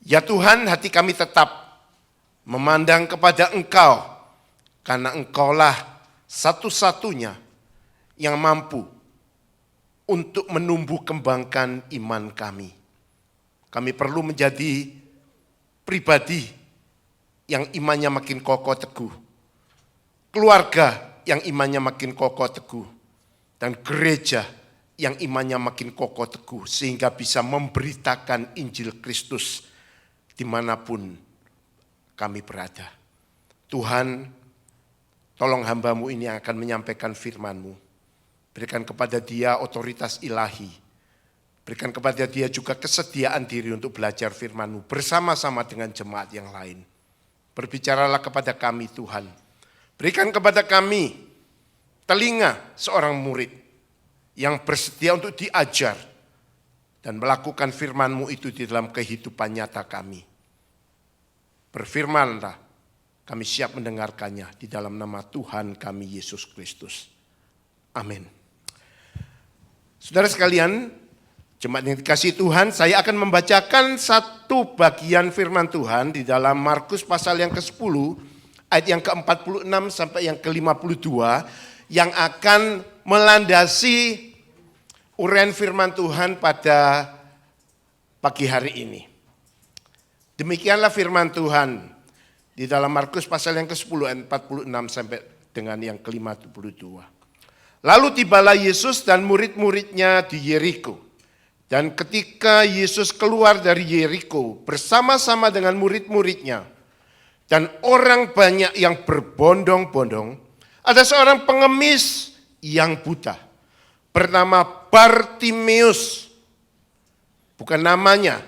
Ya Tuhan, hati kami tetap memandang kepada Engkau, karena Engkaulah satu-satunya yang mampu untuk menumbuh kembangkan iman kami. Kami perlu menjadi pribadi yang imannya makin kokoh teguh, keluarga yang imannya makin kokoh teguh, dan gereja yang imannya makin kokoh teguh, sehingga bisa memberitakan Injil Kristus dimanapun kami berada. Tuhan, tolong hamba-Mu ini yang akan menyampaikan firman-Mu. Berikan kepada dia otoritas ilahi. Berikan kepada dia juga kesediaan diri untuk belajar firman-Mu bersama-sama dengan jemaat yang lain. Berbicaralah kepada kami Tuhan. Berikan kepada kami telinga seorang murid yang bersedia untuk diajar dan melakukan firman-Mu itu di dalam kehidupan nyata kami. Berfirmanlah, kami siap mendengarkannya di dalam nama Tuhan kami Yesus Kristus. Amin. Saudara sekalian, jemaat yang dikasihi Tuhan, saya akan membacakan satu bagian firman Tuhan di dalam Markus pasal yang ke-10, ayat yang ke-46 sampai yang ke-52, yang akan melandasi uraian firman Tuhan pada pagi hari ini. Demikianlah firman Tuhan di dalam Markus pasal yang ke-10 ayat 46 sampai dengan yang ke-52. Lalu tibalah Yesus dan murid-muridnya di Yeriko. Dan ketika Yesus keluar dari Yeriko bersama-sama dengan murid-muridnya dan orang banyak yang berbondong-bondong, ada seorang pengemis yang buta bernama Bartimeus. Bukan namanya,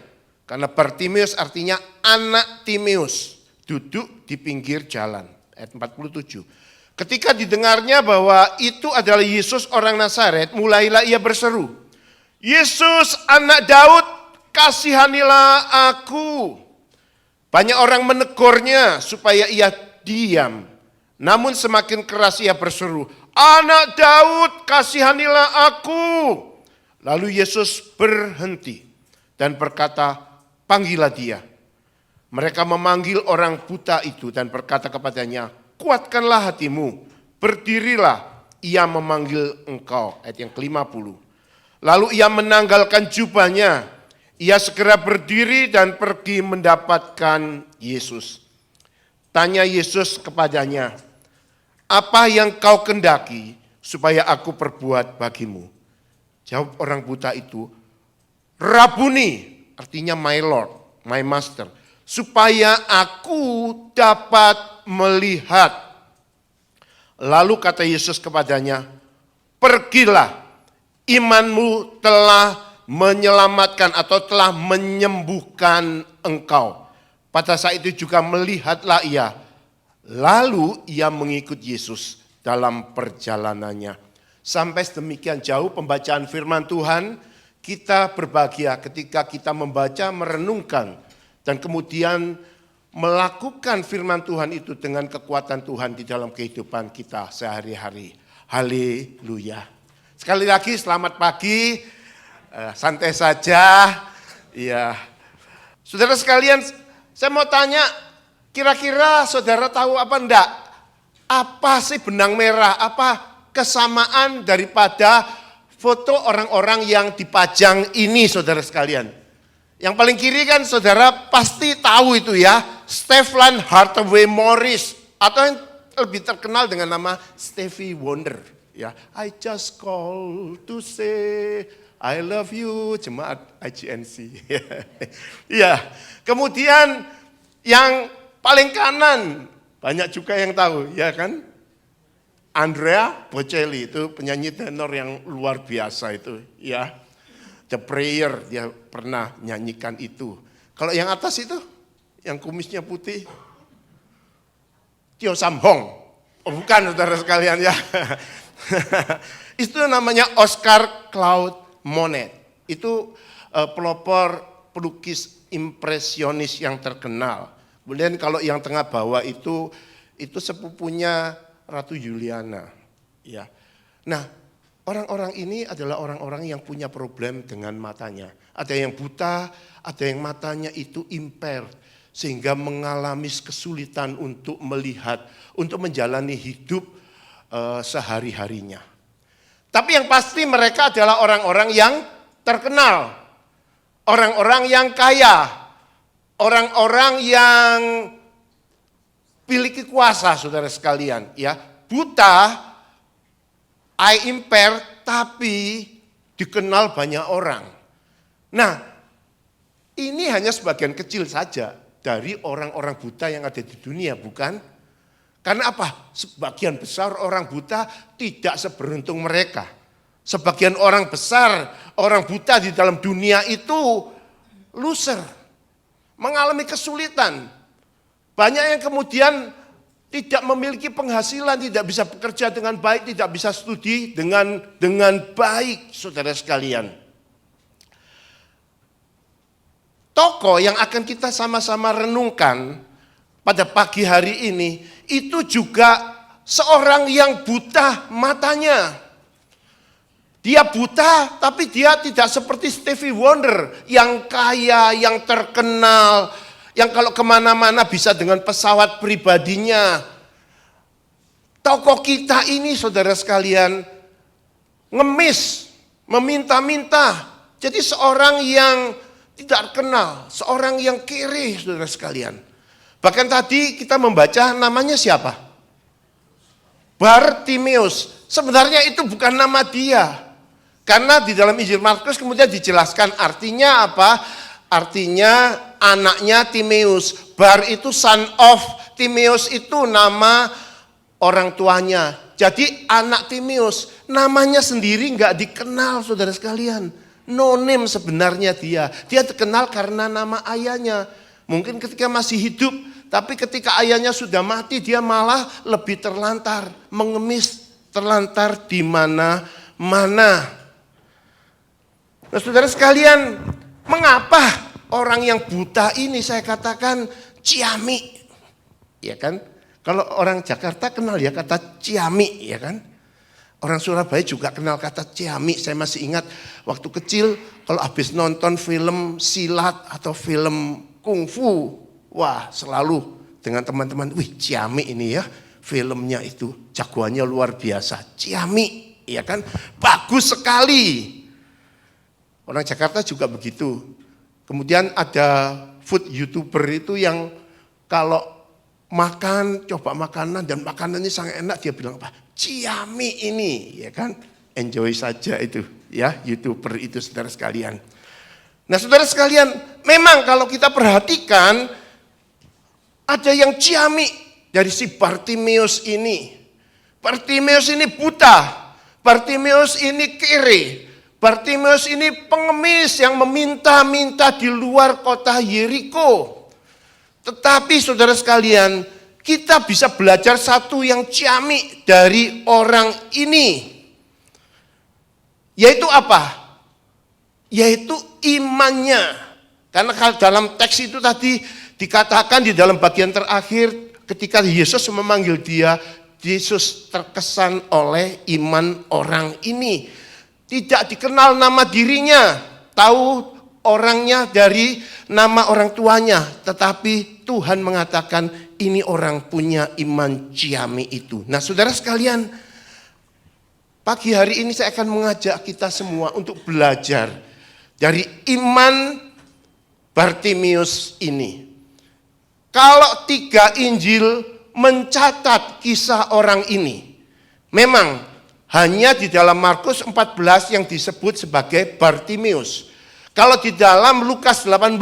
karena Bartimeus artinya anak Timeus, duduk di pinggir jalan. Ayat 47. Ketika didengarnya bahwa itu adalah Yesus orang Nazaret, mulailah ia berseru, Yesus anak Daud, kasihanilah aku. Banyak orang menegurnya supaya ia diam. Namun semakin keras ia berseru, anak Daud, kasihanilah aku. Lalu Yesus berhenti dan berkata, panggillah dia. Mereka memanggil orang buta itu dan berkata kepadanya, kuatkanlah hatimu, berdirilah, ia memanggil engkau. Ayat yang ke-50. Lalu ia menanggalkan jubahnya, ia segera berdiri dan pergi mendapatkan Yesus. Tanya Yesus kepadanya, apa yang kau kendaki supaya aku perbuat bagimu? Jawab orang buta itu, Rabuni, artinya my Lord, my Master, supaya aku dapat melihat. Lalu kata Yesus kepadanya, pergilah, imanmu telah menyelamatkan atau telah menyembuhkan engkau. Pada saat itu juga melihatlah ia. Lalu ia mengikut Yesus dalam perjalanannya. Sampai sedemikian jauh pembacaan firman Tuhan, kita berbahagia ketika kita membaca, merenungkan, dan kemudian melakukan firman Tuhan itu dengan kekuatan Tuhan di dalam kehidupan kita sehari-hari. Haleluya. Sekali lagi selamat pagi, santai saja. Ya, saudara sekalian, saya mau tanya, kira-kira saudara tahu apa enggak? Apa sih benang merah? Apa kesamaan daripada foto orang-orang yang dipajang ini, saudara sekalian? Yang paling kiri kan saudara pasti tahu itu ya, Stephen Hardaway Morris, atau yang lebih terkenal dengan nama Stevie Wonder. Ya, I just call to say I love you, jemaat IGNC. Ya, kemudian yang paling kanan banyak juga yang tahu, ya kan? Andrea Bocelli itu penyanyi tenor yang luar biasa itu, ya. The Prayer dia pernah nyanyikan itu. Kalau yang atas itu, yang kumisnya putih, Tio Sam Hong. Oh, bukan saudara sekalian ya. Itu namanya Oscar Claude Monet. Itu pelopor pelukis impresionis yang terkenal. Kemudian kalau yang tengah bawah itu sepupunya Ratu Juliana. Ya. Nah, orang-orang ini adalah orang-orang yang punya problem dengan matanya. Ada yang buta, ada yang matanya itu impaired, sehingga mengalami kesulitan untuk melihat, untuk menjalani hidup sehari-harinya. Tapi yang pasti mereka adalah orang-orang yang terkenal, orang-orang yang kaya, orang-orang yang memiliki kuasa, saudara sekalian. Ya, buta, eye impaired, tapi dikenal banyak orang. Nah, ini hanya sebagian kecil saja dari orang-orang buta yang ada di dunia, bukan? Karena apa? Sebagian besar orang buta tidak seberuntung mereka. Sebagian orang besar, orang buta di dalam dunia itu loser, mengalami kesulitan. Banyak yang kemudian tidak memiliki penghasilan, tidak bisa bekerja dengan baik, tidak bisa studi dengan baik, saudara sekalian. Tokoh yang akan kita sama-sama renungkan pada pagi hari ini, itu juga seorang yang buta matanya. Dia buta, tapi dia tidak seperti Stevie Wonder yang kaya, yang terkenal, yang kalau kemana-mana bisa dengan pesawat pribadinya. Tokoh kita ini, saudara sekalian, ngemis, meminta-minta. Jadi seorang yang tidak kenal, seorang yang kere, saudara sekalian. Bahkan tadi kita membaca namanya siapa? Bartimeus. Sebenarnya itu bukan nama dia. Karena di dalam Injil Markus kemudian dijelaskan artinya apa? Artinya anaknya Timeus. Bar itu son of, Timeus itu nama orang tuanya. Jadi anak Timeus, namanya sendiri nggak dikenal, saudara sekalian. No name sebenarnya dia. Dia terkenal karena nama ayahnya. Mungkin ketika masih hidup, tapi ketika ayahnya sudah mati, dia malah lebih terlantar, mengemis, terlantar di mana-mana. Nah, saudara sekalian, mengapa orang yang buta ini saya katakan ciami? Ya kan? Kalau orang Jakarta kenal ya kata ciami, ya kan? Orang Surabaya juga kenal kata ciami. Saya masih ingat waktu kecil kalau habis nonton film silat atau film kungfu, wah selalu dengan teman-teman, wih ciami ini ya, filmnya itu jagoannya luar biasa, ciami, ya kan, bagus sekali. Orang Jakarta juga begitu. Kemudian ada food YouTuber itu yang kalau makan, coba makanan dan makanannya sangat enak, dia bilang apa? Ciami ini, ya kan, enjoy saja itu, ya YouTuber itu, saudara sekalian. Nah, saudara sekalian, memang kalau kita perhatikan ada yang ciami dari si Bartimeus ini. Bartimeus ini buta, Bartimeus ini kere, Bartimeus ini pengemis yang meminta-minta di luar kota Yeriko. Tetapi saudara sekalian, kita bisa belajar satu yang ciami dari orang ini. Yaitu apa? Yaitu imannya. Karena kalau dalam teks itu tadi dikatakan di dalam bagian terakhir ketika Yesus memanggil dia, Yesus terkesan oleh iman orang ini. Tidak dikenal nama dirinya, tahu orangnya dari nama orang tuanya, tetapi Tuhan mengatakan ini orang punya iman ciami itu. Nah, saudara sekalian, pagi hari ini saya akan mengajak kita semua untuk belajar dari iman Bartimeus ini. Kalau 3 Injil mencatat kisah orang ini, memang hanya di dalam Markus 14 yang disebut sebagai Bartimeus. Kalau di dalam Lukas 18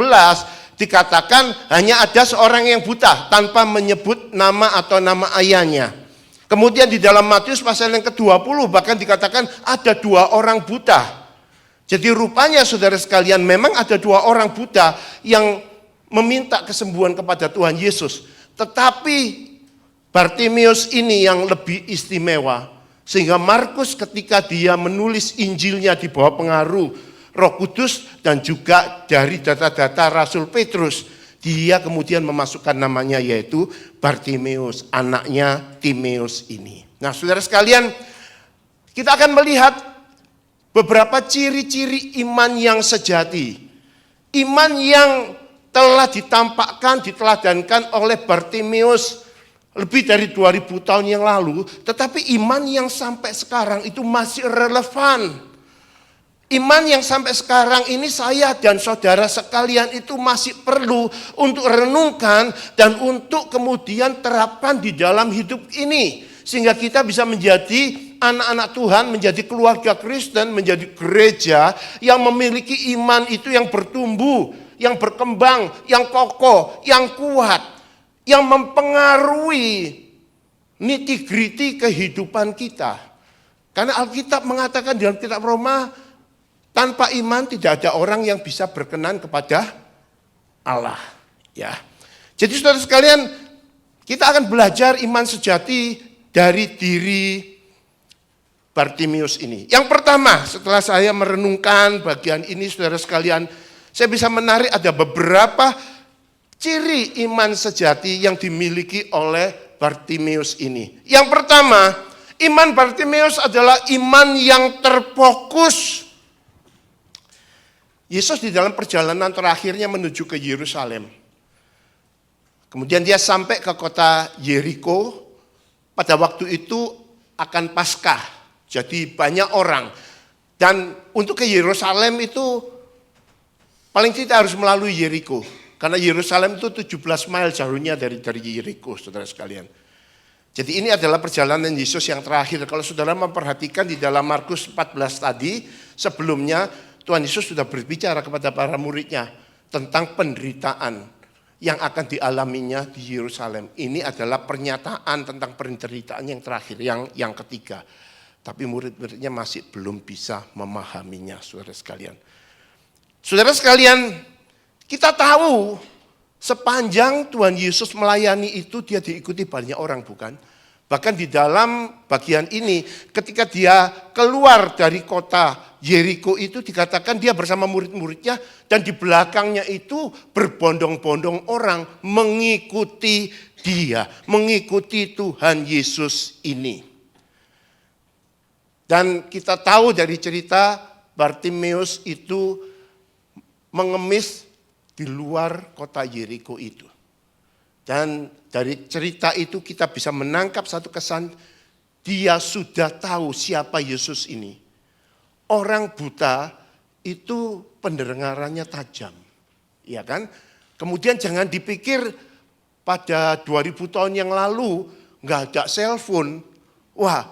dikatakan hanya ada seorang yang buta tanpa menyebut nama atau nama ayahnya. Kemudian di dalam Matius pasal yang ke-20 bahkan dikatakan ada 2 orang buta. Jadi rupanya saudara sekalian memang ada 2 orang buta yang meminta kesembuhan kepada Tuhan Yesus. Tetapi Bartimeus ini yang lebih istimewa. Sehingga Markus ketika dia menulis Injilnya di bawah pengaruh Roh Kudus dan juga dari data-data Rasul Petrus, dia kemudian memasukkan namanya yaitu Bartimeus, anaknya Timeus ini. Nah, saudara sekalian, kita akan melihat beberapa ciri-ciri iman yang sejati. Iman yang telah ditampakkan, diteladankan oleh Bartimeus lebih dari 2000 tahun yang lalu, tetapi iman yang sampai sekarang itu masih relevan. Iman yang sampai sekarang ini saya dan saudara sekalian itu masih perlu untuk renungkan dan untuk kemudian terapkan di dalam hidup ini. Sehingga kita bisa menjadi anak-anak Tuhan, menjadi keluarga Kristen, menjadi gereja yang memiliki iman itu yang bertumbuh, yang berkembang, yang kokoh, yang kuat, yang mempengaruhi nitty-gritty kehidupan kita. Karena Alkitab mengatakan dalam kitab Roma, tanpa iman tidak ada orang yang bisa berkenan kepada Allah. Ya. Jadi saudara sekalian, kita akan belajar iman sejati dari diri Bartimeus ini. Yang pertama, setelah saya merenungkan bagian ini saudara sekalian, saya bisa menarik ada beberapa ciri iman sejati yang dimiliki oleh Bartimeus ini. Yang pertama, iman Bartimeus adalah iman yang terfokus. Yesus di dalam perjalanan terakhirnya menuju ke Yerusalem. Kemudian dia sampai ke kota Yeriko. Pada waktu itu akan Paskah. Jadi banyak orang. Dan untuk ke Yerusalem itu paling tidak harus melalui Yeriko. Karena Yerusalem itu 17 mil jauhnya dari Yeriko, saudara sekalian. Jadi ini adalah perjalanan Yesus yang terakhir. Kalau saudara memperhatikan di dalam Markus 14 tadi, sebelumnya Tuhan Yesus sudah berbicara kepada para muridnya tentang penderitaan yang akan dialaminya di Yerusalem. Ini adalah pernyataan tentang penderitaan yang terakhir, yang ketiga. Tapi murid-muridnya masih belum bisa memahaminya, saudara sekalian. Saudara sekalian, kita tahu sepanjang Tuhan Yesus melayani itu dia diikuti banyak orang, bukan? Bahkan di dalam bagian ini ketika dia keluar dari kota Yeriko itu dikatakan dia bersama murid-muridnya dan di belakangnya itu berbondong-bondong orang mengikuti dia, mengikuti Tuhan Yesus ini. Dan kita tahu dari cerita Bartimeus itu mengemis di luar kota Yeriko itu. Dan dari cerita itu kita bisa menangkap satu kesan, dia sudah tahu siapa Yesus ini. Orang buta itu pendengarannya tajam, ya kan? Kemudian jangan dipikir pada 2000 tahun yang lalu nggak ada cellphone. Wah,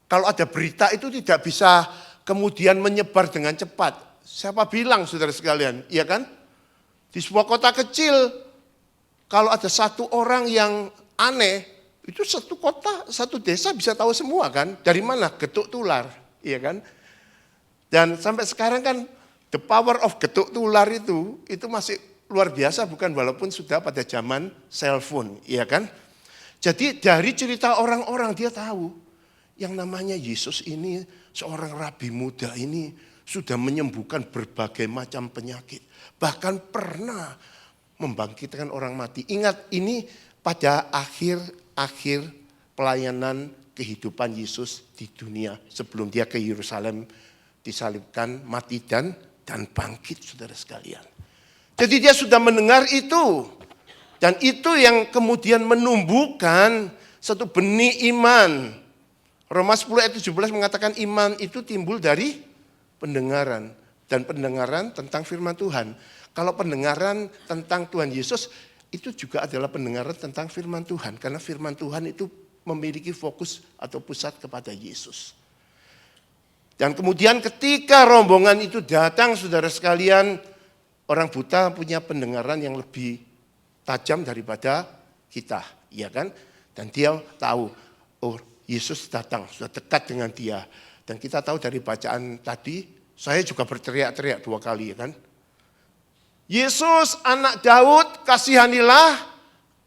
kalau ada berita itu tidak bisa kemudian menyebar dengan cepat. Siapa bilang saudara sekalian, ya kan? Di sebuah kota kecil, kalau ada satu orang yang aneh, itu satu kota, satu desa bisa tahu semua kan. Dari mana? Getuk tular, iya kan? Dan sampai sekarang kan the power of getuk tular itu masih luar biasa bukan, walaupun sudah pada zaman cellphone, iya kan? Jadi dari cerita orang-orang dia tahu yang namanya Yesus ini, seorang rabi muda ini sudah menyembuhkan berbagai macam penyakit. Bahkan pernah membangkitkan orang mati. Ingat, ini pada akhir pelayanan kehidupan Yesus di dunia. Sebelum dia ke Yerusalem, disalibkan, mati dan bangkit, saudara sekalian. Jadi dia sudah mendengar itu. Dan itu yang kemudian menumbuhkan satu benih iman. Roma 10 ayat 17 mengatakan iman itu timbul dari pendengaran. Dan pendengaran tentang firman Tuhan. Kalau pendengaran tentang Tuhan Yesus itu juga adalah pendengaran tentang firman Tuhan. Karena firman Tuhan itu memiliki fokus atau pusat kepada Yesus. Dan kemudian ketika rombongan itu datang, saudara sekalian, orang buta punya pendengaran yang lebih tajam daripada kita, ya kan? Dan dia tahu, oh Yesus datang, sudah dekat dengan dia. Dan kita tahu dari bacaan tadi, saya juga berteriak-teriak 2 kali, ya kan? Yesus anak Daud, kasihanilah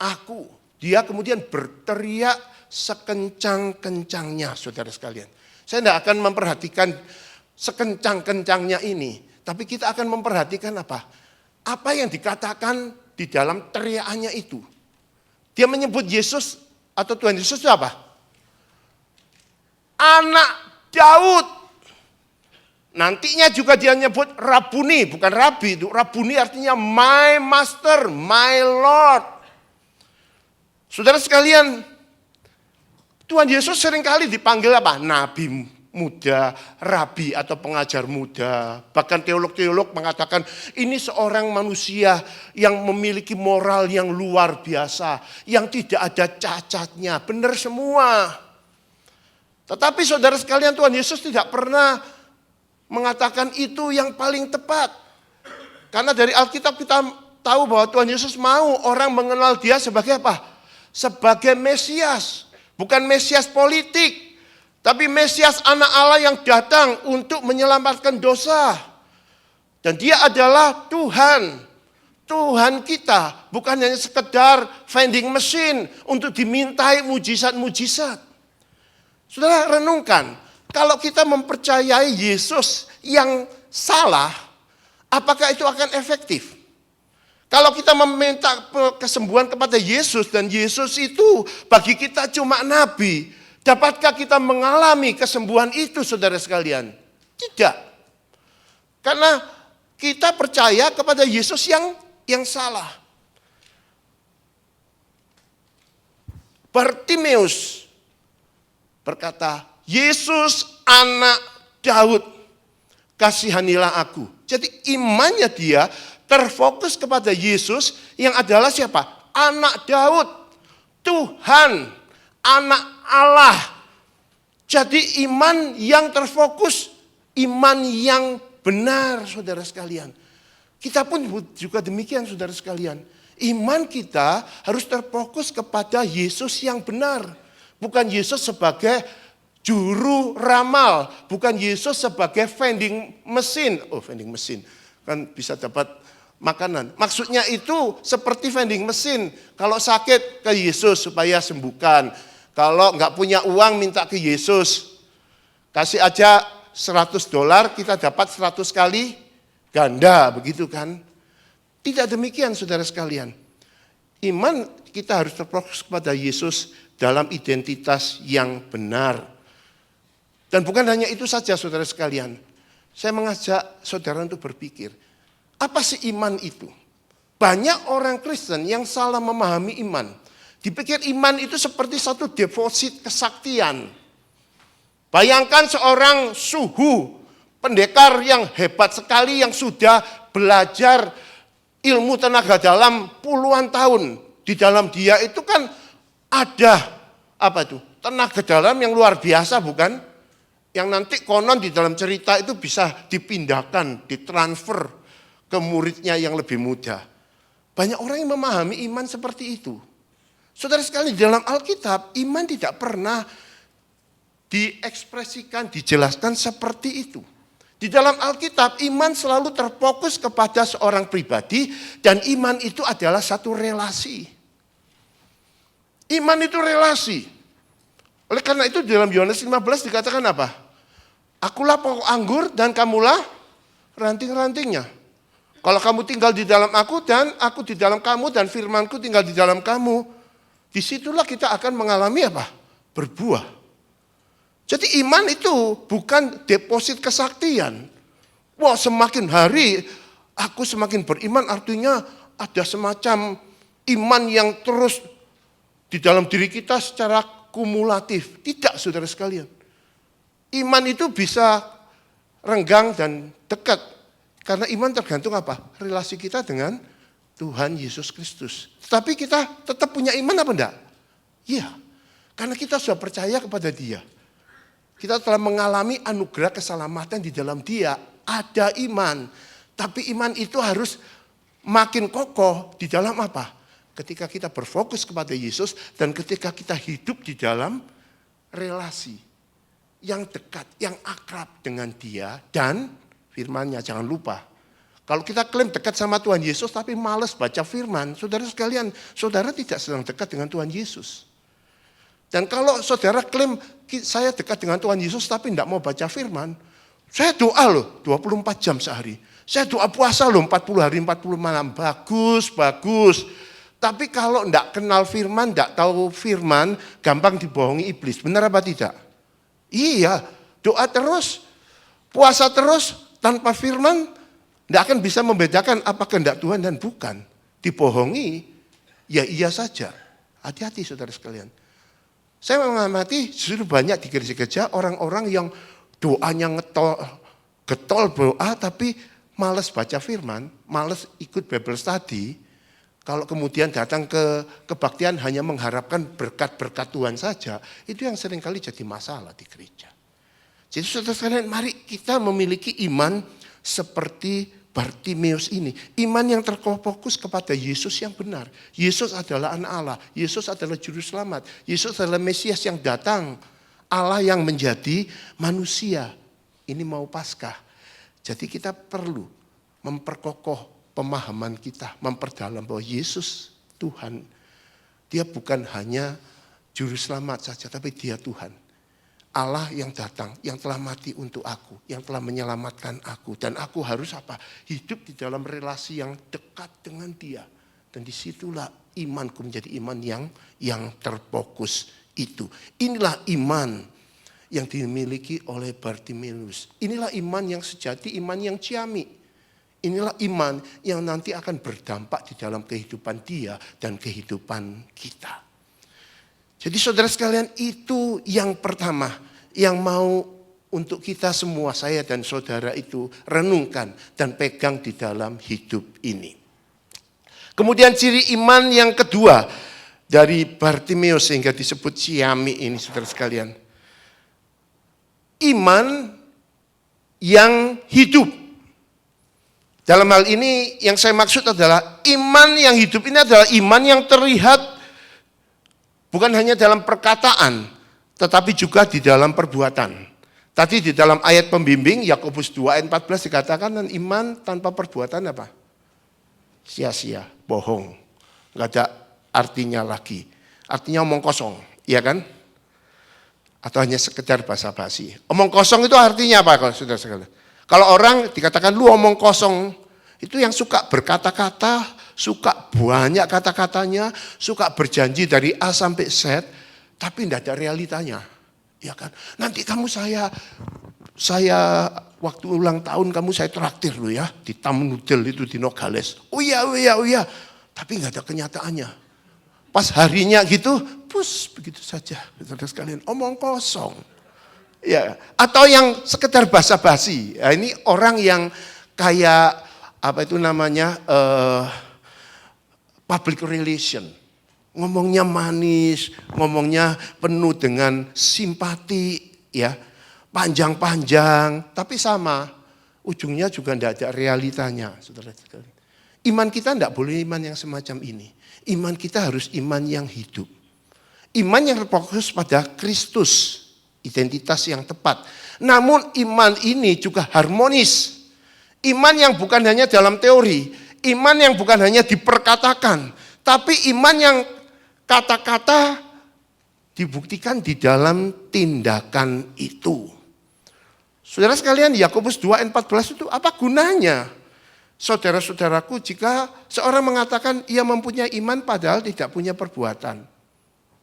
aku. Dia kemudian berteriak sekencang-kencangnya, saudara sekalian. Saya tidak akan memperhatikan sekencang-kencangnya ini. Tapi kita akan memperhatikan apa? Apa yang dikatakan di dalam teriakannya itu. Dia menyebut Yesus atau Tuhan Yesus itu apa? Anak Daud. Nantinya juga dia nyebut Rabuni, bukan Rabi. Itu Rabuni artinya my master, my Lord. Saudara sekalian, Tuhan Yesus seringkali dipanggil apa? Nabi muda, rabi atau pengajar muda. Bahkan teolog-teolog mengatakan ini seorang manusia yang memiliki moral yang luar biasa, yang tidak ada cacatnya, benar semua. Tetapi saudara sekalian, Tuhan Yesus tidak pernah mengatakan itu yang paling tepat. Karena dari Alkitab kita tahu bahwa Tuhan Yesus mau orang mengenal dia sebagai apa? Sebagai Mesias. Bukan Mesias politik, tapi Mesias anak Allah yang datang untuk menyelamatkan dosa. Dan dia adalah Tuhan. Tuhan kita, bukan hanya sekedar vending machine untuk dimintai mujizat-mujizat. Saudara renungkan, kalau kita mempercayai Yesus yang salah, apakah itu akan efektif? Kalau kita meminta kesembuhan kepada Yesus dan Yesus itu bagi kita cuma nabi, dapatkah kita mengalami kesembuhan itu saudara sekalian? Tidak. Karena kita percaya kepada Yesus yang salah. Bartimeus berkata, Yesus anak Daud, kasihanilah aku. Jadi imannya dia terfokus kepada Yesus yang adalah siapa? Anak Daud, Tuhan, anak Allah. Jadi iman yang terfokus, iman yang benar saudara sekalian. Kita pun juga demikian saudara sekalian. Iman kita harus terfokus kepada Yesus yang benar. Bukan Yesus sebagai juru ramal, bukan Yesus sebagai vending mesin. Oh, vending mesin kan bisa dapat makanan. Maksudnya itu seperti vending mesin. Kalau sakit ke Yesus supaya sembuhkan. Kalau nggak punya uang minta ke Yesus. Kasih aja $100 kita dapat 100 kali ganda, begitu kan? Tidak demikian saudara sekalian. Iman kita harus terfokus kepada Yesus dalam identitas yang benar. Dan bukan hanya itu saja saudara sekalian. Saya mengajak saudara untuk berpikir, apa sih iman itu? Banyak orang Kristen yang salah memahami iman. Dipikir iman itu seperti satu deposit kesaktian. Bayangkan seorang suhu, pendekar yang hebat sekali yang sudah belajar ilmu tenaga dalam puluhan tahun. Di dalam dia itu kan ada apa itu? Tenaga dalam yang luar biasa bukan? Yang nanti konon di dalam cerita itu bisa dipindahkan, ditransfer ke muridnya yang lebih muda. Banyak orang yang memahami iman seperti itu. Saudara sekalian, di dalam Alkitab, iman tidak pernah diekspresikan, dijelaskan seperti itu. Di dalam Alkitab, iman selalu terfokus kepada seorang pribadi dan iman itu adalah satu relasi. Iman itu relasi. Oleh karena itu di dalam Yohanes 15 dikatakan apa? Akulah pokok anggur dan kamulah ranting-rantingnya. Kalau kamu tinggal di dalam aku dan aku di dalam kamu dan firmanku tinggal di dalam kamu, disitulah kita akan mengalami apa? Berbuah. Jadi iman itu bukan deposit kesaktian. Wah, semakin hari aku semakin beriman artinya ada semacam iman yang terus di dalam diri kita secara kumulatif. Tidak saudara sekalian. Iman itu bisa renggang dan dekat. Karena iman tergantung apa? Relasi kita dengan Tuhan Yesus Kristus. Tetapi kita tetap punya iman apa enggak? Iya. Karena kita sudah percaya kepada Dia. Kita telah mengalami anugerah keselamatan di dalam Dia. Ada iman. Tapi iman itu harus makin kokoh di dalam apa? Ketika kita berfokus kepada Yesus dan ketika kita hidup di dalam relasi yang dekat, yang akrab dengan Dia dan firman-Nya. Jangan lupa. Kalau kita klaim dekat sama Tuhan Yesus tapi malas baca firman, saudara sekalian, saudara tidak sedang dekat dengan Tuhan Yesus. Dan kalau saudara klaim saya dekat dengan Tuhan Yesus tapi tidak mau baca firman, saya doa loh 24 jam sehari. Saya doa puasa loh 40 hari 40 malam. Bagus, bagus. Tapi kalau tidak kenal firman, tidak tahu firman, gampang dibohongi iblis. Benar apa tidak? Iya, doa terus. Puasa terus tanpa firman, tidak akan bisa membedakan apa kehendak Tuhan dan bukan. Dibohongi, ya iya saja. Hati-hati saudara sekalian. Saya mengamati justru banyak di gereja-gereja orang-orang yang doanya getol doa tapi malas baca firman, malas ikut Bible study. Kalau kemudian datang ke kebaktian hanya mengharapkan berkat-berkat Tuhan saja, itu yang seringkali jadi masalah di gereja. Jadi saudara sekalian, mari kita memiliki iman seperti Bartimeus ini. Iman yang terfokus kepada Yesus yang benar. Yesus adalah anak Allah. Yesus adalah juru selamat. Yesus adalah Mesias yang datang. Allah yang menjadi manusia. Ini mau Paskah. Jadi kita perlu memperkokoh pemahaman kita. Memperdalam bahwa Yesus Tuhan. Dia bukan hanya juru selamat saja, tapi dia Tuhan. Allah yang datang, yang telah mati untuk aku, yang telah menyelamatkan aku. Dan aku harus apa? Hidup di dalam relasi yang dekat dengan dia. Dan disitulah imanku menjadi iman yang terfokus itu. Inilah iman yang dimiliki oleh Bartimeus. Inilah iman yang sejati, iman yang ciamik. Inilah iman yang nanti akan berdampak di dalam kehidupan dia dan kehidupan kita. Jadi saudara sekalian, itu yang pertama yang mau untuk kita semua, saya dan saudara itu renungkan dan pegang di dalam hidup ini. Kemudian ciri iman yang kedua dari Bartimeus sehingga disebut ciamik ini saudara sekalian. Iman yang hidup. Dalam hal ini yang saya maksud adalah iman yang hidup ini adalah iman yang terlihat bukan hanya dalam perkataan, tetapi juga di dalam perbuatan. Tadi di dalam ayat pembimbing, Yakobus 2 ayat 14 dikatakan, dan iman tanpa perbuatan apa? Sia-sia, bohong. Nggak ada artinya lagi. Artinya omong kosong, iya kan? Atau hanya sekedar basa-basi. Omong kosong itu artinya apa kalau saudara sekalian? Kalau orang dikatakan lu omong kosong, itu yang suka berkata-kata, suka banyak kata-katanya, suka berjanji dari A sampai Z, tapi tidak ada realitanya. Ya kan? Nanti kamu saya waktu ulang tahun kamu saya traktir lu ya, di Taman Nudel itu di Nogales. Oh iya. Tapi nggak ada kenyataannya. Pas harinya gitu, begitu saja. Saudara sekalian, omong kosong. Ya, atau yang sekedar basa-basi. Ya, ini orang yang kayak apa itu namanya public relation, ngomongnya manis, ngomongnya penuh dengan simpati, ya panjang-panjang, tapi sama ujungnya juga tidak ada realitanya, saudara sekalian. Iman kita tidak boleh iman yang semacam ini. Iman kita harus iman yang hidup, iman yang terfokus pada Kristus, identitas yang tepat. Namun iman ini juga harmonis. Iman yang bukan hanya dalam teori, iman yang bukan hanya diperkatakan, tapi iman yang kata-kata dibuktikan di dalam tindakan itu. Saudara sekalian, Yakobus 2 ayat 14 itu apa gunanya? Saudara-saudaraku, jika seorang mengatakan ia mempunyai iman padahal tidak punya perbuatan,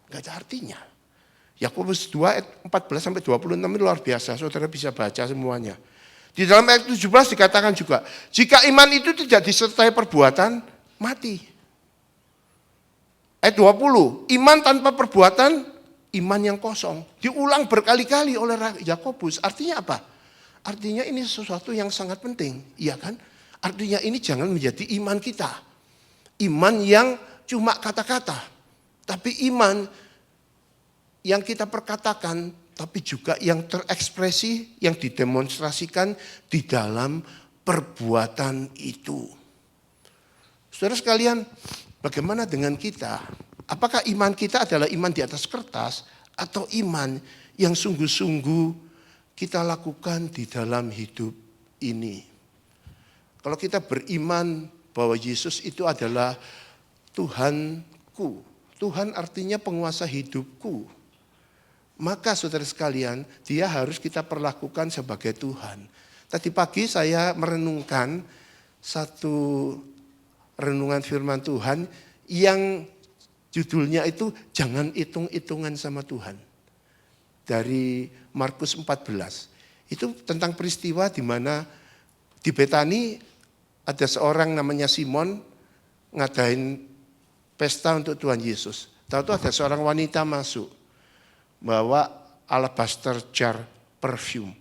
enggak ada artinya. Yakobus 2 ayat 14 sampai 26 ini luar biasa, saudara bisa baca semuanya. Di dalam ayat 17 dikatakan juga, jika iman itu tidak disertai perbuatan, mati. Ayat 20, iman tanpa perbuatan, iman yang kosong. Diulang berkali-kali oleh Yakobus. Artinya apa? Artinya ini sesuatu yang sangat penting, iya kan? Artinya ini jangan menjadi iman kita. Iman yang cuma kata-kata, tapi iman yang kita perkatakan, tapi juga yang terekspresi, yang didemonstrasikan di dalam perbuatan itu. Saudara sekalian, bagaimana dengan kita? Apakah iman kita adalah iman di atas kertas atau iman yang sungguh-sungguh kita lakukan di dalam hidup ini? Kalau kita beriman bahwa Yesus itu adalah Tuhanku, Tuhan artinya penguasa hidupku, maka saudara sekalian, dia harus kita perlakukan sebagai Tuhan. Tadi pagi saya merenungkan satu renungan firman Tuhan yang judulnya itu jangan hitung-hitungan sama Tuhan. Dari Markus 14. Itu tentang peristiwa di mana di Betani ada seorang namanya Simon ngadain pesta untuk Tuhan Yesus. Tahu-tahu ada seorang wanita masuk bawa alabaster jar perfume.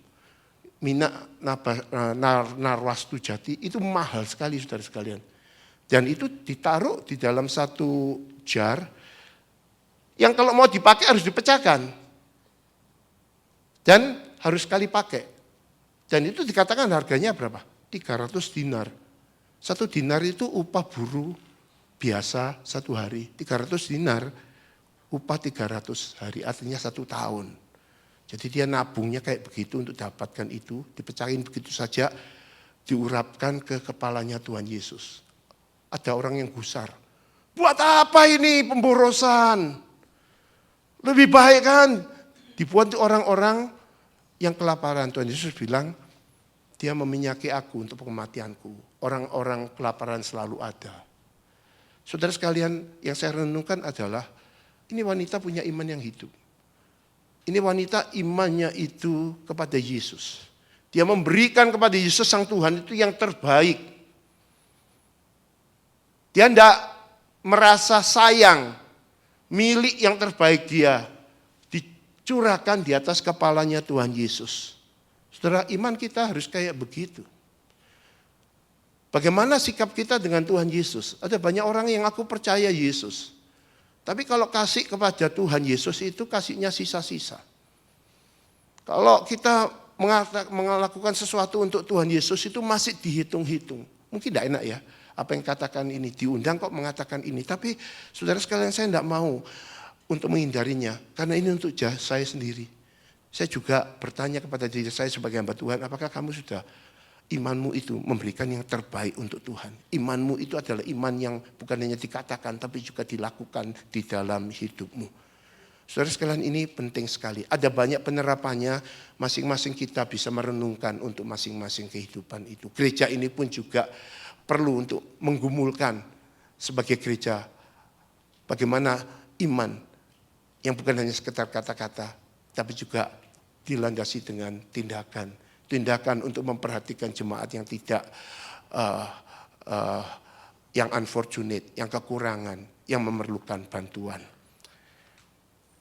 Narwastu jati itu mahal sekali saudara sekalian. Dan itu ditaruh di dalam satu jar yang kalau mau dipakai harus dipecahkan. Dan harus sekali pakai. Dan itu dikatakan harganya berapa? 300 dinar. 1 dinar itu upah buruh biasa 1 hari. 300 dinar upah 300 hari, artinya 1 tahun. Jadi dia nabungnya kayak begitu untuk dapatkan itu, dipecahin begitu saja, diurapkan ke kepalanya Tuhan Yesus. Ada orang yang gusar. Buat apa ini pemborosan? Lebih baik kan dibuat untuk orang-orang yang kelaparan. Tuhan Yesus bilang, dia meminyaki aku untuk kematianku. Orang-orang kelaparan selalu ada. Saudara sekalian, yang saya renungkan adalah, ini wanita punya iman yang hidup. Ini wanita imannya itu kepada Yesus. Dia memberikan kepada Yesus Sang Tuhan itu yang terbaik. Dia tidak merasa sayang, milik yang terbaik dia dicurahkan di atas kepalanya Tuhan Yesus. Saudara, iman kita harus kayak begitu. Bagaimana sikap kita dengan Tuhan Yesus? Ada banyak orang yang aku percaya Yesus. Tapi kalau kasih kepada Tuhan Yesus itu kasihnya sisa-sisa. Kalau kita melakukan sesuatu untuk Tuhan Yesus itu masih dihitung-hitung. Mungkin tidak enak ya, apa yang katakan ini, diundang kok mengatakan ini. Tapi saudara sekalian, saya tidak mau untuk menghindarinya. Karena ini untuk saya sendiri. Saya juga bertanya kepada diri saya sebagai hamba Tuhan, apakah kamu sudah imanmu itu memberikan yang terbaik untuk Tuhan. Imanmu itu adalah iman yang bukan hanya dikatakan tapi juga dilakukan di dalam hidupmu. Saudara sekalian, ini penting sekali. Ada banyak penerapannya, masing-masing kita bisa merenungkan untuk masing-masing kehidupan itu. Gereja ini pun juga perlu untuk menggumulkan sebagai gereja bagaimana iman yang bukan hanya sekedar kata-kata tapi juga dilandasi dengan tindakan. Tindakan untuk memperhatikan jemaat yang tidak, yang unfortunate, yang kekurangan, yang memerlukan bantuan.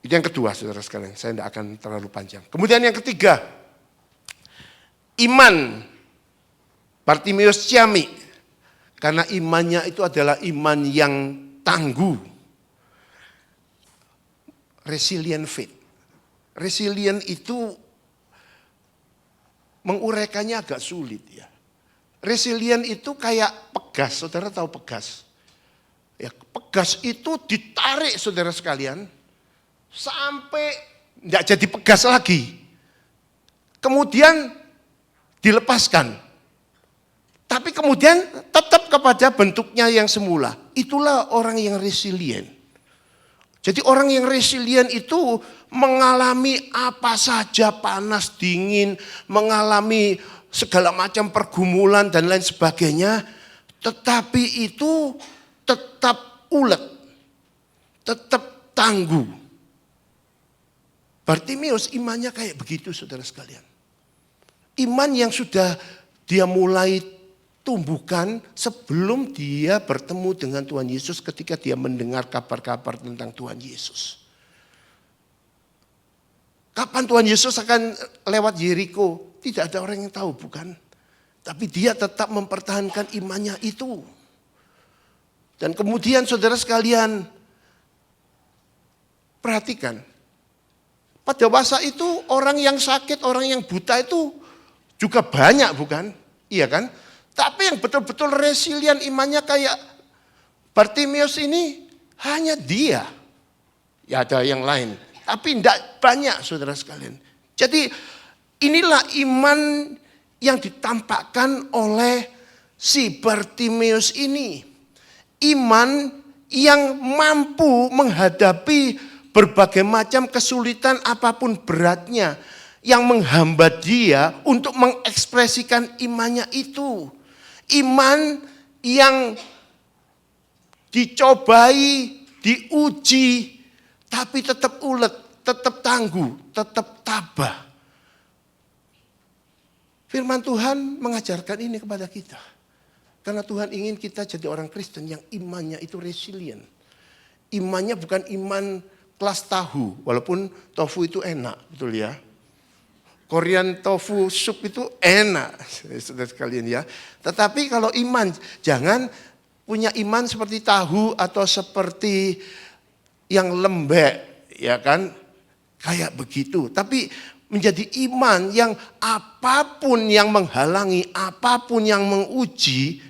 Itu yang kedua, saudara sekalian. Saya tidak akan terlalu panjang. Kemudian yang ketiga, iman Bartimeus Syami. Karena imannya itu adalah iman yang tangguh. Resilient faith. Resilient itu menguraikannya agak sulit ya. Resilient itu kayak pegas, saudara tahu pegas? Ya, pegas itu ditarik saudara sekalian sampai tidak jadi pegas lagi. Kemudian dilepaskan. Tapi kemudian tetap kepada bentuknya yang semula. Itulah orang yang resilient. Jadi orang yang resilient itu mengalami apa saja, panas, dingin, mengalami segala macam pergumulan dan lain sebagainya. Tetapi itu tetap ulet, tetap tangguh. Bartimeus imannya kayak begitu saudara sekalian. Iman yang sudah dia mulai tumbuhkan sebelum dia bertemu dengan Tuhan Yesus ketika dia mendengar kabar-kabar tentang Tuhan Yesus. Kapan Tuhan Yesus akan lewat Yeriko? Tidak ada orang yang tahu, bukan? Tapi dia tetap mempertahankan imannya itu. Dan kemudian saudara sekalian, perhatikan. Pada masa itu orang yang sakit, orang yang buta itu juga banyak, bukan? Iya kan? Tapi yang betul-betul resilient imannya kayak Bartimeus ini hanya dia. Ya ada yang lain. Tapi tidak banyak saudara sekalian. Jadi inilah iman yang ditampakkan oleh si Bartimeus ini. Iman yang mampu menghadapi berbagai macam kesulitan apapun beratnya. Yang menghambat dia untuk mengekspresikan imannya itu. Iman yang dicobai, diuji, tapi tetap ulet, tetap tangguh, tetap tabah. Firman Tuhan mengajarkan ini kepada kita. Karena Tuhan ingin kita jadi orang Kristen yang imannya itu resilient. Imannya bukan iman kelas tahu, walaupun tofu itu enak, betul ya. Korean tofu sup itu enak, saudara sekalian ya. Tetapi kalau iman, jangan punya iman seperti tahu atau seperti yang lembek, ya kan. Kayak begitu, tapi menjadi iman yang apapun yang menghalangi, apapun yang menguji,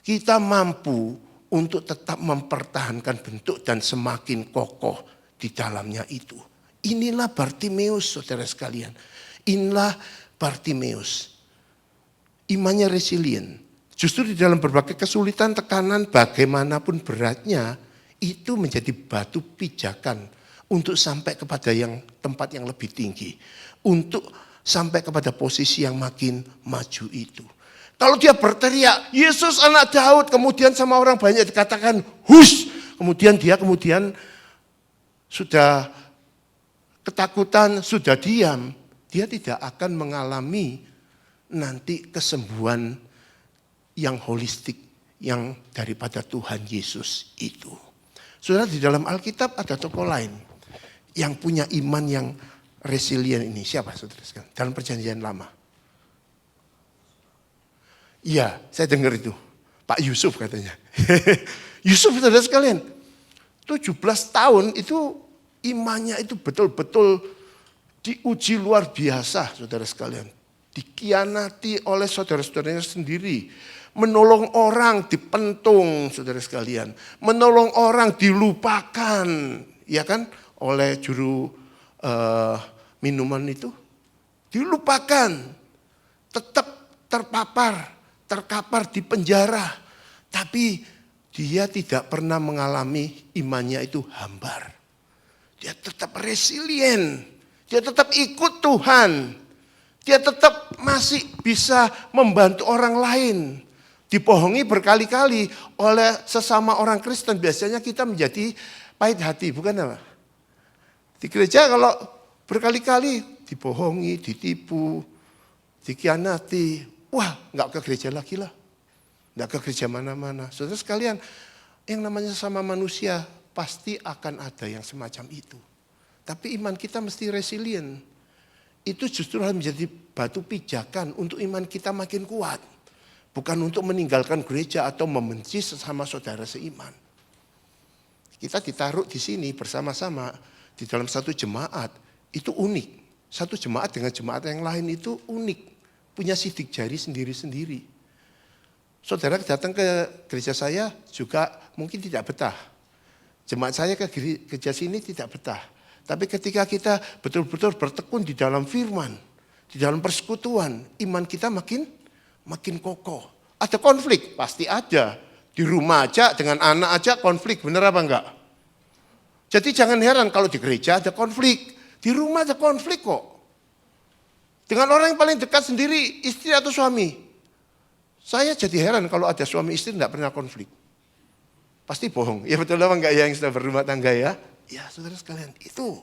kita mampu untuk tetap mempertahankan bentuk dan semakin kokoh di dalamnya itu. Inilah Bartimeus, saudara sekalian. Inilah Bartimeus. Imannya resilient. Justru di dalam berbagai kesulitan, tekanan, bagaimanapun beratnya, itu menjadi batu pijakan untuk sampai kepada tempat yang lebih tinggi. Untuk sampai kepada posisi yang makin maju itu. Kalau dia berteriak, Yesus anak Daud, kemudian sama orang banyak dikatakan, hush. Kemudian dia sudah ketakutan, sudah diam. Dia tidak akan mengalami nanti kesembuhan yang holistik, yang daripada Tuhan Yesus itu. Saudara, di dalam Alkitab ada tokoh lain yang punya iman yang resilient ini. Siapa saudara sekalian? Dalam perjanjian lama. Iya, saya dengar itu. Pak Yusuf katanya. Yusuf saudara sekalian. 17 tahun itu imannya itu betul-betul diuji luar biasa saudara sekalian. Dikhianati oleh saudara-saudaranya sendiri. Menolong orang dipentung saudara sekalian. Menolong orang dilupakan. Ya kan? Oleh juru minuman itu. Dilupakan. Tetap terkapar di penjara. Tapi dia tidak pernah mengalami imannya itu hambar. Dia tetap resilient. Dia tetap ikut Tuhan. Dia tetap masih bisa membantu orang lain. Dibohongi berkali-kali oleh sesama orang Kristen. Biasanya kita menjadi pahit hati, bukan apa? Di gereja kalau berkali-kali dibohongi, ditipu, dikhianati. Wah, nggak ke gereja lagi lah. Nggak ke gereja mana-mana. Saudara sekalian, yang namanya sama manusia pasti akan ada yang semacam itu. Tapi iman kita mesti resilient. Itu justru harus menjadi batu pijakan untuk iman kita makin kuat. Bukan untuk meninggalkan gereja atau membenci sesama saudara seiman. Kita ditaruh di sini bersama-sama di dalam satu jemaat. Itu unik. Satu jemaat dengan jemaat yang lain itu unik. Punya sidik jari sendiri-sendiri. Saudara datang ke gereja saya juga mungkin tidak betah. Jemaat saya ke gereja sini tidak betah. Tapi ketika kita betul-betul bertekun di dalam firman, di dalam persekutuan, iman kita makin kokoh. Ada konflik? Pasti ada. Di rumah aja, dengan anak aja konflik, benar apa enggak? Jadi jangan heran kalau di gereja ada konflik. Di rumah ada konflik kok. Dengan orang yang paling dekat sendiri, istri atau suami. Saya jadi heran kalau ada suami istri tidak pernah konflik. Pasti bohong. Ya betul apa enggak ya yang sudah berumah tangga ya? Ya saudara sekalian, itu.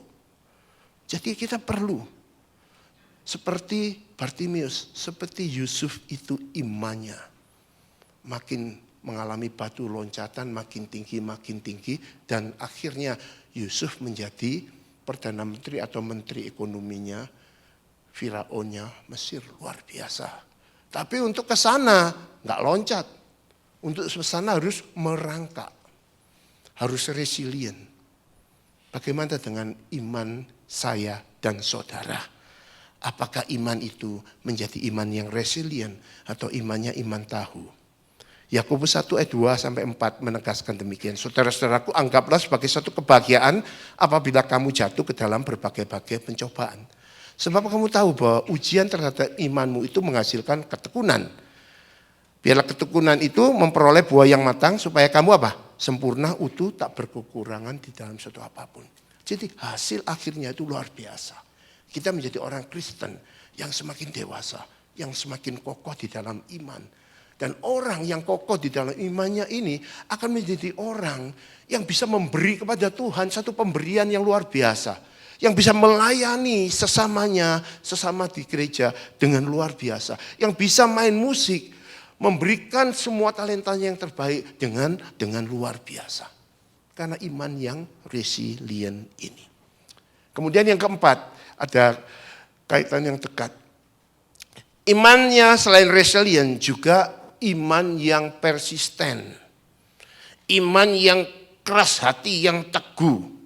Jadi kita perlu. Seperti Bartimeus, seperti Yusuf itu imannya. Makin mengalami batu loncatan, makin tinggi. Dan akhirnya Yusuf menjadi Perdana Menteri atau Menteri Ekonominya Firaunnya Mesir, luar biasa. Tapi untuk ke sana enggak loncat. Untuk ke sana harus merangkak. Harus resilient. Bagaimana dengan iman saya dan saudara? Apakah iman itu menjadi iman yang resilient atau imannya iman tahu? Yakobus 1 ayat 2 sampai 4 menegaskan demikian. Saudara-saudaraku, anggaplah sebagai satu kebahagiaan apabila kamu jatuh ke dalam berbagai-bagai pencobaan. Sebab kamu tahu bahwa ujian terhadap imanmu itu menghasilkan ketekunan. Biarlah ketekunan itu memperoleh buah yang matang supaya kamu apa? Sempurna, utuh, tak berkekurangan di dalam suatu apapun. Jadi hasil akhirnya itu luar biasa. Kita menjadi orang Kristen yang semakin dewasa, yang semakin kokoh di dalam iman. Dan orang yang kokoh di dalam imannya ini akan menjadi orang yang bisa memberi kepada Tuhan satu pemberian yang luar biasa. Yang bisa melayani sesamanya, sesama di gereja dengan luar biasa. Yang bisa main musik, memberikan semua talentanya yang terbaik dengan luar biasa. Karena iman yang resilient ini. Kemudian yang keempat, ada kaitan yang dekat. Imannya selain resilient juga iman yang persisten. Iman yang keras hati, yang teguh.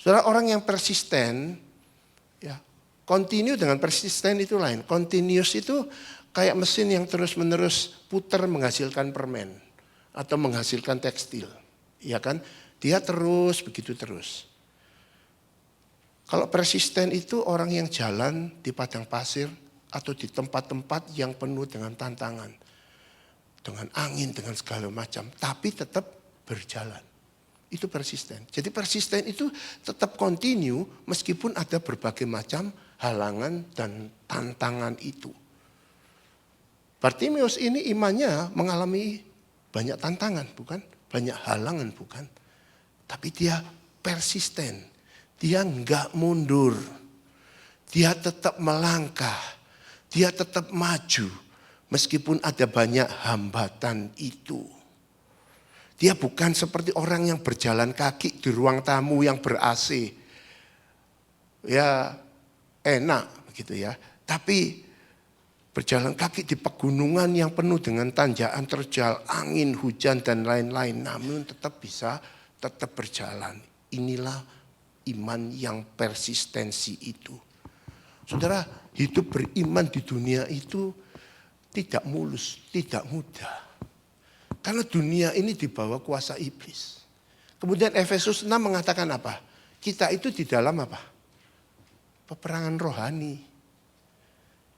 Saudara, orang yang persisten, ya, continue dengan persisten itu lain. Continuous itu kayak mesin yang terus-menerus putar menghasilkan permen atau menghasilkan tekstil, ya kan? Dia terus begitu terus. Kalau persisten itu orang yang jalan di padang pasir atau di tempat-tempat yang penuh dengan tantangan, dengan angin, dengan segala macam, tapi tetap berjalan. Itu persisten. Jadi persisten itu tetap continue meskipun ada berbagai macam halangan dan tantangan itu. Bartimeus ini imannya mengalami banyak tantangan, bukan? Banyak halangan, bukan? Tapi dia persisten. Dia enggak mundur. Dia tetap melangkah. Dia tetap maju meskipun ada banyak hambatan itu. Dia bukan seperti orang yang berjalan kaki di ruang tamu yang ber-AC. Ya enak begitu ya. Tapi berjalan kaki di pegunungan yang penuh dengan tanjakan terjal, angin, hujan dan lain-lain. Namun tetap bisa tetap berjalan. Inilah iman yang persistensi itu. Saudara, hidup beriman di dunia itu tidak mulus, tidak mudah. Karena dunia ini di bawah kuasa iblis. Kemudian Efesus 6 mengatakan apa? Kita itu di dalam apa? Peperangan rohani.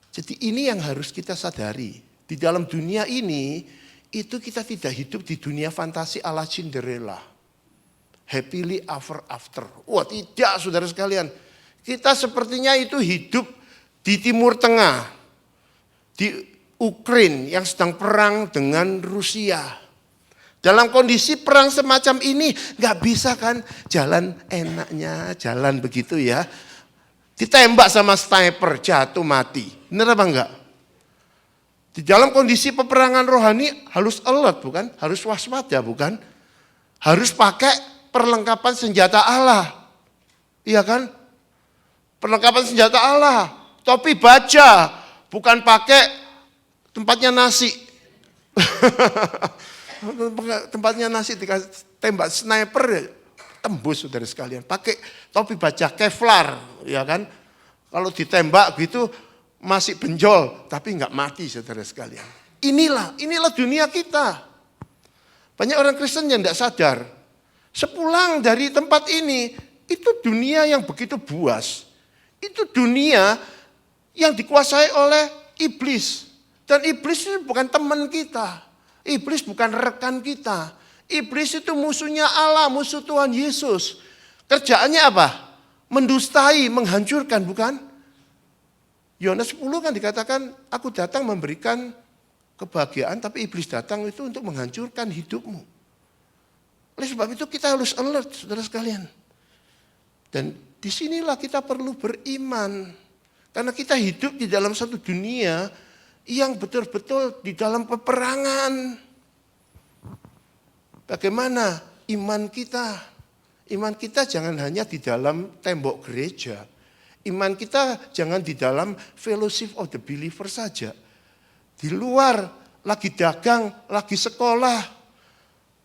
Jadi ini yang harus kita sadari. Di dalam dunia ini, itu kita tidak hidup di dunia fantasi ala Cinderella. Happily ever after. Wah tidak saudara sekalian. Kita sepertinya itu hidup di Timur Tengah. Di Ukraina yang sedang perang dengan Rusia. Dalam kondisi perang semacam ini gak bisa kan jalan enaknya, jalan begitu ya. Ditembak sama sniper, jatuh mati. Benar apa enggak? Di dalam kondisi peperangan rohani harus alert bukan? Harus waspada bukan? Harus pakai perlengkapan senjata Allah. Iya kan? Perlengkapan senjata Allah. Topi baja, bukan pakai tempatnya nasi. Tempatnya nasi dikasih tembak sniper tembus saudara sekalian. Pakai topi baja Kevlar, ya kan? Kalau ditembak gitu masih benjol, tapi enggak mati saudara sekalian. Inilah dunia kita. Banyak orang Kristen yang enggak sadar. Sepulang dari tempat ini, itu dunia yang begitu buas. Itu dunia yang dikuasai oleh iblis. Dan iblis itu bukan teman kita. Iblis bukan rekan kita. Iblis itu musuhnya Allah, musuh Tuhan Yesus. Kerjaannya apa? Mendustai, menghancurkan, bukan? Yohanes 10 kan dikatakan, aku datang memberikan kebahagiaan, tapi iblis datang itu untuk menghancurkan hidupmu. Oleh sebab itu kita harus alert, saudara sekalian. Dan disinilah kita perlu beriman. Karena kita hidup di dalam satu dunia yang betul-betul di dalam peperangan. Bagaimana iman kita? Iman kita jangan hanya di dalam tembok gereja. Iman kita jangan di dalam fellowship of the believer saja. Di luar, lagi dagang, lagi sekolah,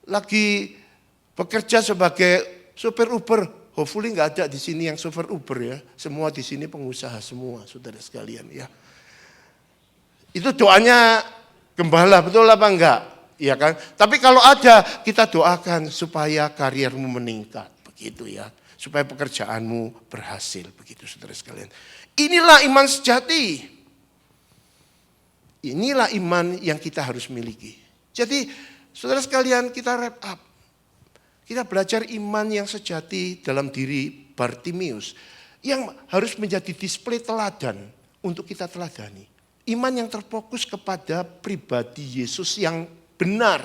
lagi bekerja sebagai supir Uber. Hopefully nggak ada di sini yang supir Uber ya. Semua di sini pengusaha semua, saudara sekalian ya. Itu doanya gembala, betul apa enggak? Ya kan? Tapi kalau ada, kita doakan supaya karirmu meningkat, begitu ya. Supaya pekerjaanmu berhasil, begitu saudara sekalian. Inilah iman sejati. Inilah iman yang kita harus miliki. Jadi saudara sekalian, kita wrap up. Kita belajar iman yang sejati dalam diri Bartimeus. Yang harus menjadi display teladan untuk kita teladani. Iman yang terfokus kepada pribadi Yesus yang benar.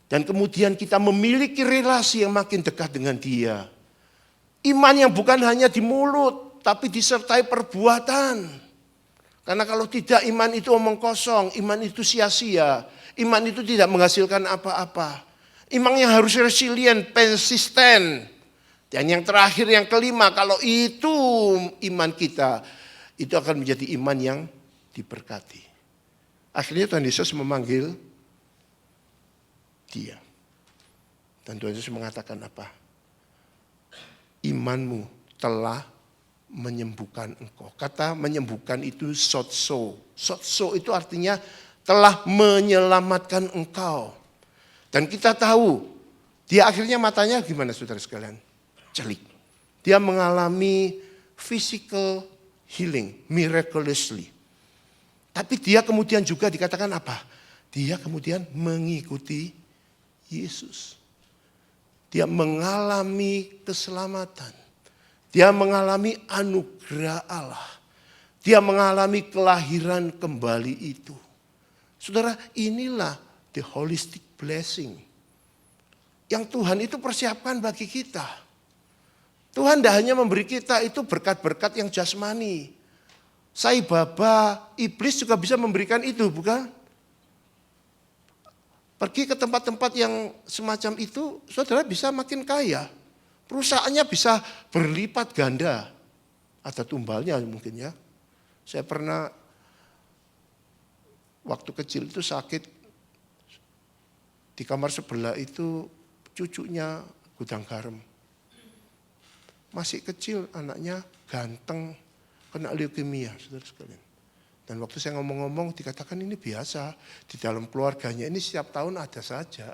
Dan kemudian kita memiliki relasi yang makin dekat dengan Dia. Iman yang bukan hanya di mulut, tapi disertai perbuatan. Karena kalau tidak, iman itu omong kosong, iman itu sia-sia, iman itu tidak menghasilkan apa-apa. Iman yang harus resilient, persisten. Dan yang terakhir, yang kelima, kalau itu iman kita, itu akan menjadi iman yang diberkati. Akhirnya Tuhan Yesus memanggil dia. Dan Tuhan Yesus mengatakan apa? Imanmu telah menyembuhkan engkau. Kata menyembuhkan itu sotso. Sotso itu artinya telah menyelamatkan engkau. Dan kita tahu, dia akhirnya matanya gimana saudara sekalian? Celik. Dia mengalami physical healing, miraculously. Tapi dia kemudian juga dikatakan apa? Dia kemudian mengikuti Yesus. Dia mengalami keselamatan. Dia mengalami anugerah Allah. Dia mengalami kelahiran kembali itu. Saudara, inilah the holistic blessing. Yang Tuhan itu persiapkan bagi kita. Tuhan tidak hanya memberi kita itu berkat-berkat yang jasmani. Sai Baba, iblis juga bisa memberikan itu, bukan? Pergi ke tempat-tempat yang semacam itu, saudara bisa makin kaya. Perusahaannya bisa berlipat ganda. Ada tumbalnya mungkin ya. Saya pernah waktu kecil itu sakit. Di kamar sebelah itu cucunya gudang garam. Masih kecil anaknya, ganteng, kena leukemia, saudara sekalian. Dan waktu saya ngomong-ngomong dikatakan ini biasa. Di dalam keluarganya ini setiap tahun ada saja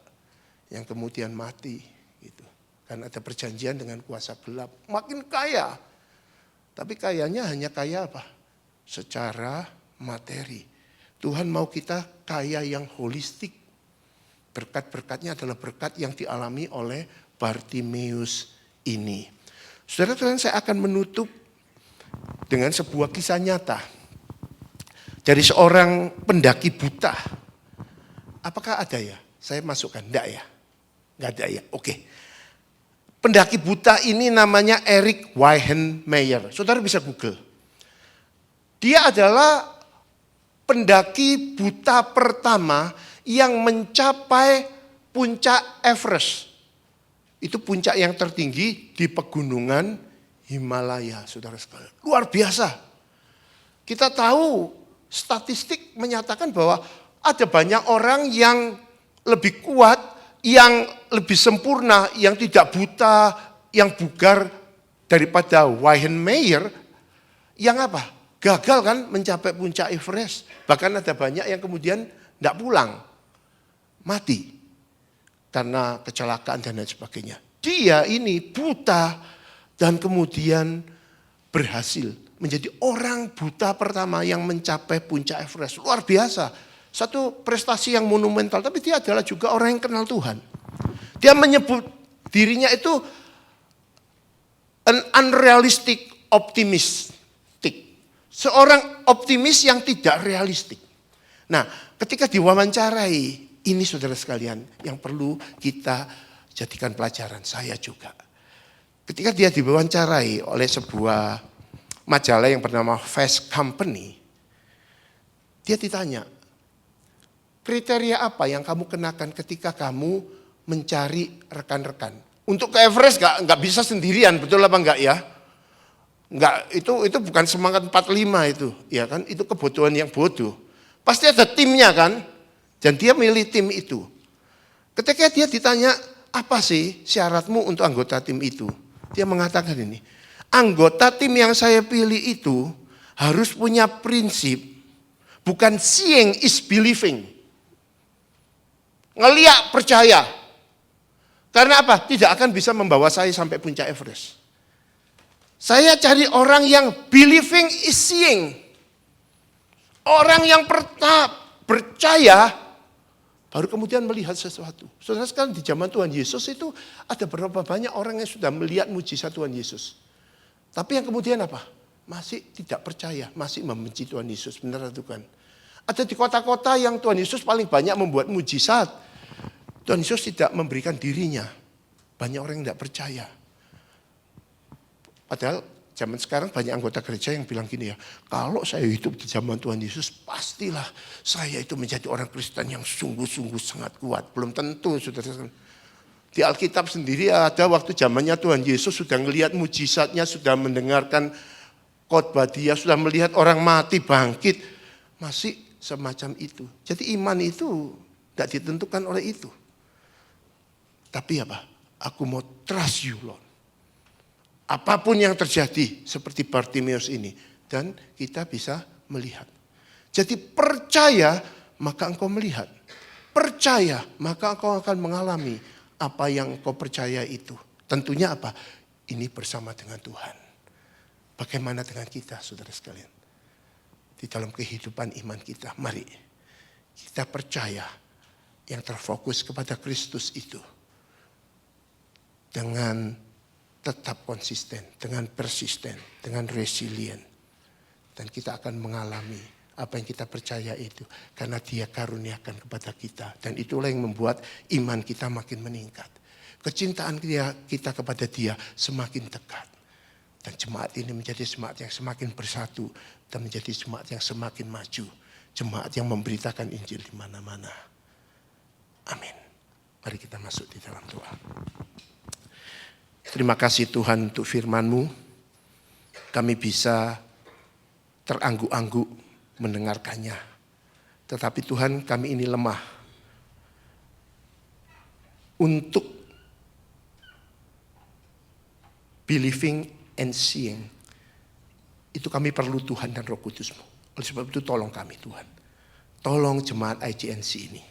yang kemudian mati. Gitu. Karena ada perjanjian dengan kuasa gelap. Makin kaya. Tapi kayanya hanya kaya apa? Secara materi. Tuhan mau kita kaya yang holistik. Berkat-berkatnya adalah berkat yang dialami oleh Bartimeus ini. Saudara-saudara, saya akan menutup dengan sebuah kisah nyata. Dari seorang pendaki buta. Apakah ada ya? Saya masukkan, enggak ya? Enggak ada ya, oke. Pendaki buta ini namanya Erik Weihenmayer. Saudara bisa Google. Dia adalah pendaki buta pertama yang mencapai puncak Everest. Itu puncak yang tertinggi di pegunungan Himalaya, saudara sekalian. Luar biasa. Kita tahu statistik menyatakan bahwa ada banyak orang yang lebih kuat, yang lebih sempurna, yang tidak buta, yang bugar daripada Weihenmayer. Yang apa? Gagal kan mencapai puncak Everest. Bahkan ada banyak yang kemudian tidak pulang. Mati. Karena kecelakaan dan lain sebagainya. Dia ini buta dan kemudian berhasil menjadi orang buta pertama yang mencapai puncak Everest. Luar biasa. Satu prestasi yang monumental. Tapi dia adalah juga orang yang kenal Tuhan. Dia menyebut dirinya itu an unrealistic optimistic. Seorang optimis yang tidak realistik. Nah, ketika diwawancarai, ini saudara sekalian yang perlu kita jadikan pelajaran. Saya juga. Ketika dia diwawancarai oleh sebuah majalah yang bernama Fast Company, dia ditanya, kriteria apa yang kamu kenakan ketika kamu mencari rekan-rekan? Untuk ke Everest nggak bisa sendirian, betul apa enggak ya? Enggak, itu bukan semangat 45 itu, ya kan? Itu kebutuhan yang bodoh. Pasti ada timnya kan? Dan dia milih tim itu. Ketika dia ditanya, apa sih syaratmu untuk anggota tim itu? Dia mengatakan ini, anggota tim yang saya pilih itu harus punya prinsip, bukan seeing is believing. Ngeliat percaya. Karena apa? Tidak akan bisa membawa saya sampai puncak Everest. Saya cari orang yang believing is seeing. Orang yang percaya baru kemudian melihat sesuatu. Saudara sekalian, di zaman Tuhan Yesus itu ada berapa banyak orang yang sudah melihat mujizat Tuhan Yesus. Tapi yang kemudian apa? Masih tidak percaya, masih membenci Tuhan Yesus. Benar atau bukan? Ada di kota-kota yang Tuhan Yesus paling banyak membuat mujizat. Tuhan Yesus tidak memberikan dirinya. Banyak orang yang tidak percaya. Padahal zaman sekarang banyak anggota gereja yang bilang gini ya, kalau saya hidup di zaman Tuhan Yesus, pastilah saya itu menjadi orang Kristen yang sungguh-sungguh sangat kuat. Belum tentu, saudara. Di Alkitab sendiri ada waktu zamannya Tuhan Yesus sudah melihat mujizatnya, sudah mendengarkan khotbah dia, sudah melihat orang mati bangkit. Masih semacam itu. Jadi iman itu tidak ditentukan oleh itu. Tapi apa? Aku mau trust you, Lord. Apapun yang terjadi seperti Bartimeus ini. Dan kita bisa melihat. Jadi percaya maka engkau melihat. Percaya maka engkau akan mengalami apa yang engkau percaya itu. Tentunya apa? Ini bersama dengan Tuhan. Bagaimana dengan kita, saudara sekalian? Di dalam kehidupan iman kita, mari kita percaya yang terfokus kepada Kristus itu. Dengan tetap konsisten, dengan persisten, dengan resilient. Dan kita akan mengalami apa yang kita percaya itu. Karena dia karuniakan kepada kita. Dan itulah yang membuat iman kita makin meningkat. Kecintaan kita kepada dia semakin dekat. Dan jemaat ini menjadi jemaat yang semakin bersatu. Dan menjadi jemaat yang semakin maju. Jemaat yang memberitakan Injil di mana-mana. Amin. Mari kita masuk di dalam doa. Terima kasih Tuhan untuk firman-Mu. Kami bisa terangguk-angguk mendengarkannya. Tetapi Tuhan, kami ini lemah. Untuk believing and seeing, itu kami perlu Tuhan dan Roh Kudus-Mu. Oleh sebab itu tolong kami Tuhan. Tolong jemaat IGNC ini.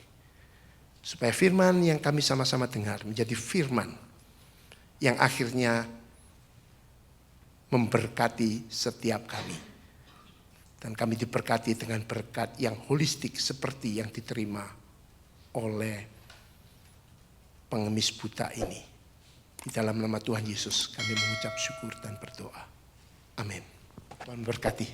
Supaya firman yang kami sama-sama dengar menjadi firman yang akhirnya memberkati setiap kami. Dan kami diberkati dengan berkat yang holistik seperti yang diterima oleh pengemis buta ini. Di dalam nama Tuhan Yesus kami mengucap syukur dan berdoa. Amin. Tuhan berkati.